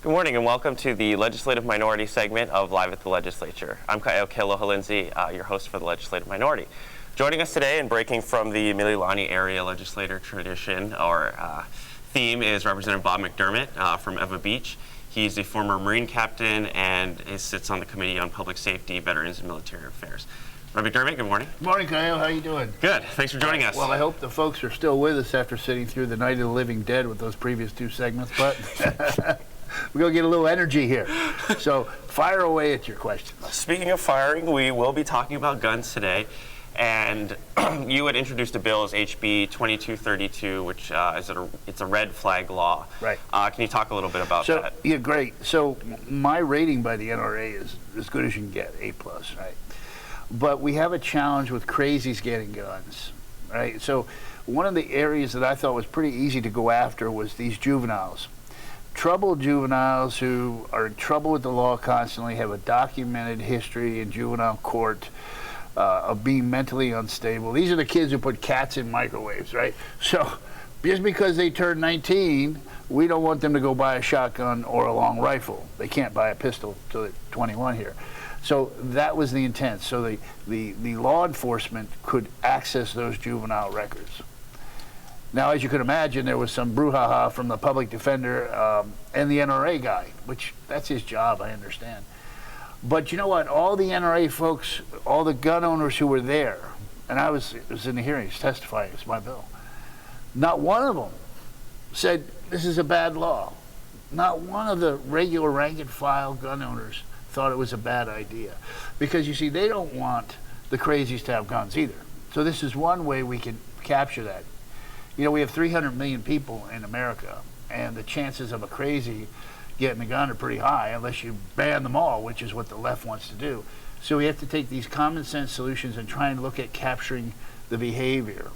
Good morning and welcome to the Legislative Minority segment of Live at the Legislature. I'm Kailoha Lindsay, your host for the Legislative Minority. Joining us today and breaking from the Mililani area legislator tradition or theme is Representative Bob McDermott from Eva Beach. He's a former Marine captain and sits on the Committee on Public Safety, Veterans, and Military Affairs. Representative McDermott, good morning. Good morning, Kyle. How are you doing? Good. Thanks for joining us. Well, I hope the folks are still with us after sitting through the Night of the Living Dead with those previous two segments, but we're going to get a little energy here. So fire away at your questions. Speaking of firing, we will be talking about guns today. And you had introduced a bill as HB 2232, which it's a red flag law. Right. Can you talk a little bit about that? Yeah, great. So my rating by the NRA is as good as you can get, A+, right? But we have a challenge with crazies getting guns, right? So one of the areas that I thought was pretty easy to go after was these juveniles. Troubled juveniles who are in trouble with the law constantly, have a documented history in juvenile court of being mentally unstable. These are the kids who put cats in microwaves, right? So just because they turn 19, we don't want them to go buy a shotgun or a long rifle. They can't buy a pistol till they're 21 here. So that was the intent. So the law enforcement could access those juvenile records. Now, as you can imagine, there was some brouhaha from the public defender and the NRA guy, which that's his job, I understand. But you know what? All the NRA folks, all the gun owners who were there, and I was in the hearings testifying, it's my bill, not one of them said this is a bad law. Not one of the regular rank and file gun owners thought it was a bad idea. Because you see, they don't want the crazies to have guns either. So this is one way we can capture that. You know, we have 300 million people in America, and the chances of a crazy getting a gun are pretty high unless you ban them all, which is what the left wants to do. So we have to take these common sense solutions and try and look at capturing the behavior.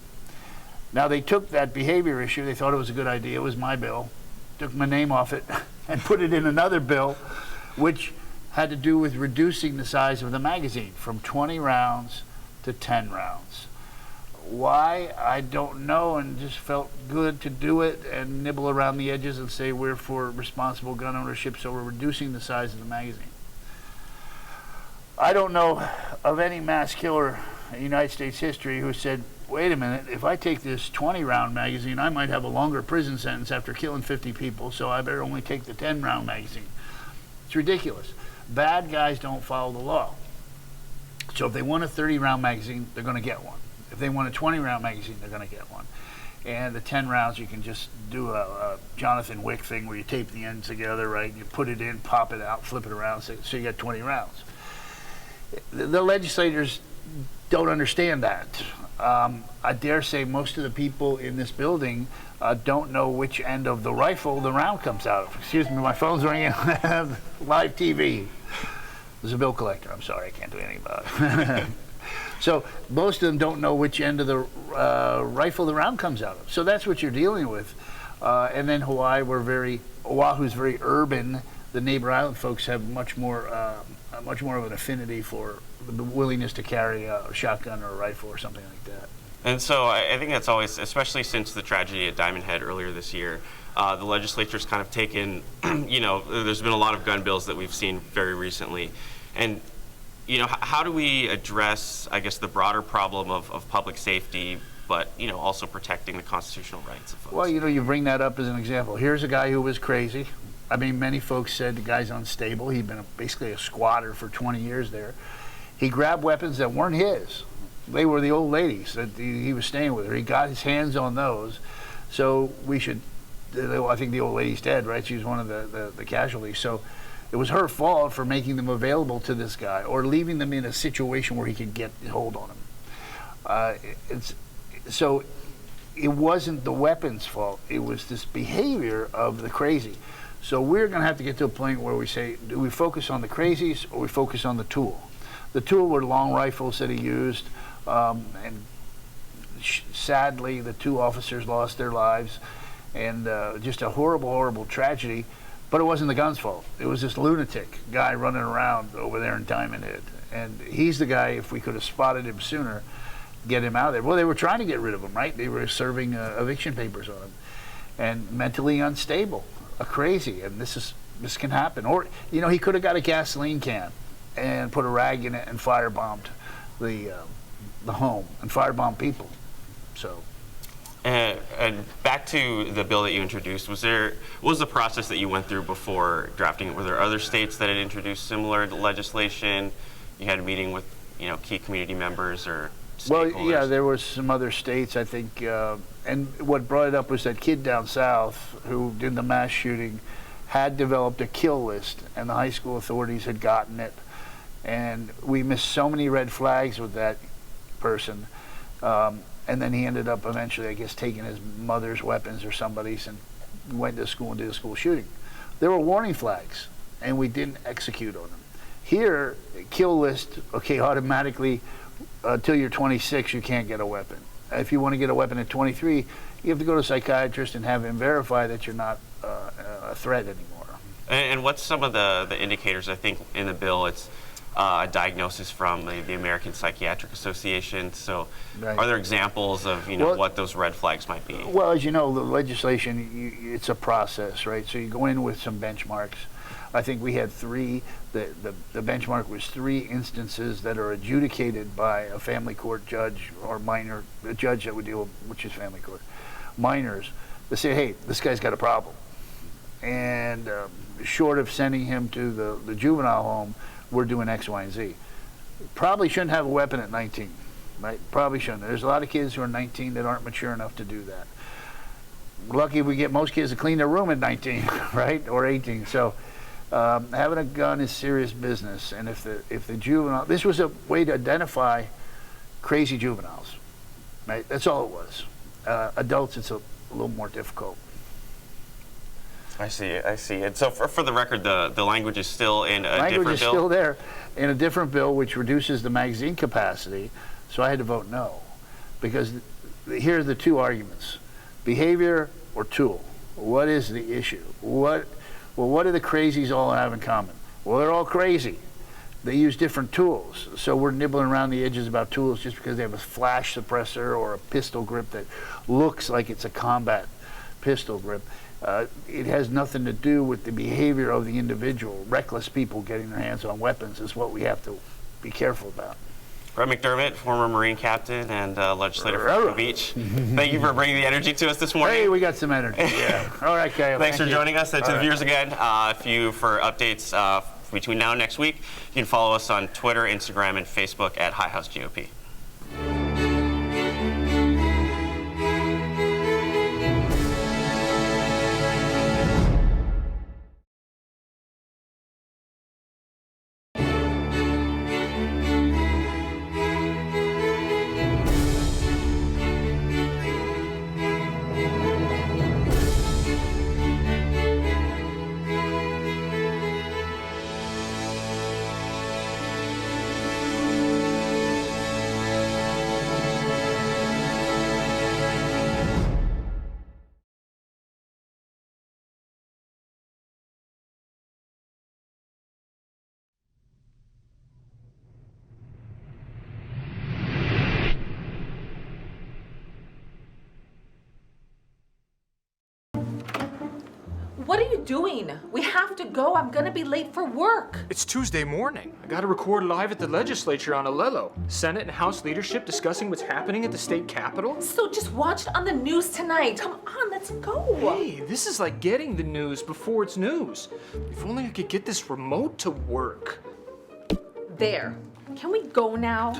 Now, they took that behavior issue, they thought it was a good idea, it was my bill, took my name off it and put it in another bill, which had to do with reducing the size of the magazine from 20 rounds to 10 rounds. Why? I don't know, and just felt good to do it and nibble around the edges and say we're for responsible gun ownership, so we're reducing the size of the magazine. I don't know of any mass killer in United States history who said, wait a minute, if I take this 20-round magazine, I might have a longer prison sentence after killing 50 people, so I better only take the 10-round magazine. It's ridiculous. Bad guys don't follow the law. So if they want a 30-round magazine, they're going to get one. If they want a 20-round magazine, they're going to get one. And the 10 rounds, you can just do a Jonathan Wick thing where you tape the ends together, right? And you put it in, pop it out, flip it around, so you get 20 rounds. The legislators don't understand that. I dare say most of the people in this building don't know which end of the rifle the round comes out of. Excuse me, my phone's ringing. Live TV. There's a bill collector. I'm sorry, I can't do anything about it. So most of them don't know which end of the rifle the round comes out of. So that's what you're dealing with. And then Oahu's very urban. The neighbor island folks have much more of an affinity for the willingness to carry a shotgun or a rifle or something like that. And so I think that's always, especially since the tragedy at Diamond Head earlier this year, the legislature's kind of taken, there's been a lot of gun bills that we've seen very recently. And, how do we address, I guess, the broader problem of public safety, but, also protecting the constitutional rights of folks? Well, you bring that up as an example. Here's a guy who was crazy. I mean, many folks said the guy's unstable. He'd been basically a squatter for 20 years there. He grabbed weapons that weren't his. They were the old ladies that he was staying with her. He got his hands on those. So we should, I think the old lady's dead, right? She was one of the casualties. So it was her fault for making them available to this guy or leaving them in a situation where he could get a hold on them. So it wasn't the weapon's fault. It was this behavior of the crazy. So we're going to have to get to a point where we say, do we focus on the crazies or we focus on the tool? The tool were long rifles that he used, and sadly, the two officers lost their lives, and just a horrible, horrible tragedy. But it wasn't the gun's fault. It was this lunatic guy running around over there in Diamond Head. And he's the guy, if we could have spotted him sooner, get him out of there. Well, they were trying to get rid of him, right? They were serving eviction papers on him. And mentally unstable, a crazy. And this is this can happen. Or, he could have got a gasoline can and put a rag in it and firebombed the home and firebombed people. So. And back to the bill that you introduced, what was the process that you went through before drafting it? Were there other states that had introduced similar legislation? You had a meeting with, key community members or stakeholders? Well, yeah, there were some other states, I think, and what brought it up was that kid down south who did the mass shooting had developed a kill list, and the high school authorities had gotten it, and we missed so many red flags with that person. And then he ended up eventually, I guess, taking his mother's weapons or somebody's and went to school and did a school shooting. There were warning flags, and we didn't execute on them. Here, kill list, okay, automatically, until you're 26, you can't get a weapon. If you want to get a weapon at 23, you have to go to a psychiatrist and have him verify that you're not a threat anymore. And what's some of the indicators? I think in the bill, it's a diagnosis from the American Psychiatric Association. So Right. are there examples of, what those red flags might be? Well, as you know, the legislation, it's a process, right? So you go in with some benchmarks. I think we had three. The benchmark was 3 instances that are adjudicated by a family court judge or a judge that would deal with, which is family court, minors. They say, hey, this guy's got a problem. And short of sending him to the juvenile home, we're doing X, Y, and Z. Probably shouldn't have a weapon at 19, right? Probably shouldn't. There's a lot of kids who are 19 that aren't mature enough to do that. Lucky if we get most kids to clean their room at 19, right? Or 18. So having a gun is serious business. And if the juvenile, this was a way to identify crazy juveniles, right? That's all it was. Adults, it's a little more difficult. I see. And so for the record, the language is still in a different bill? Language is still there in a different bill, which reduces the magazine capacity. So I had to vote no. Because here are the 2 arguments. Behavior or tool. What is the issue? What do the crazies all have in common? Well, they're all crazy. They use different tools. So we're nibbling around the edges about tools just because they have a flash suppressor or a pistol grip that looks like it's a combat pistol grip. It has nothing to do with the behavior of the individual. Reckless people getting their hands on weapons is what we have to be careful about. Brett McDermott, former Marine captain and legislator from Long Beach. Thank you for bringing the energy to us this morning. Hey, we got some energy. Yeah. All right, Kyle. Thanks for joining us. To the right. viewers again, for updates between now and next week, you can follow us on Twitter, Instagram, and Facebook at High House GOP. What are you doing? We have to go. I'm gonna be late for work. It's Tuesday morning. I gotta record live at the legislature on Alelo. Senate and House leadership discussing what's happening at the state capitol. So just watch it on the news tonight. Come on, let's go. Hey, this is like getting the news before it's news. If only I could get this remote to work. There. Can we go now?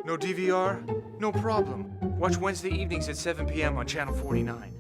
No DVR? No problem. Watch Wednesday evenings at 7 p.m. on Channel 49.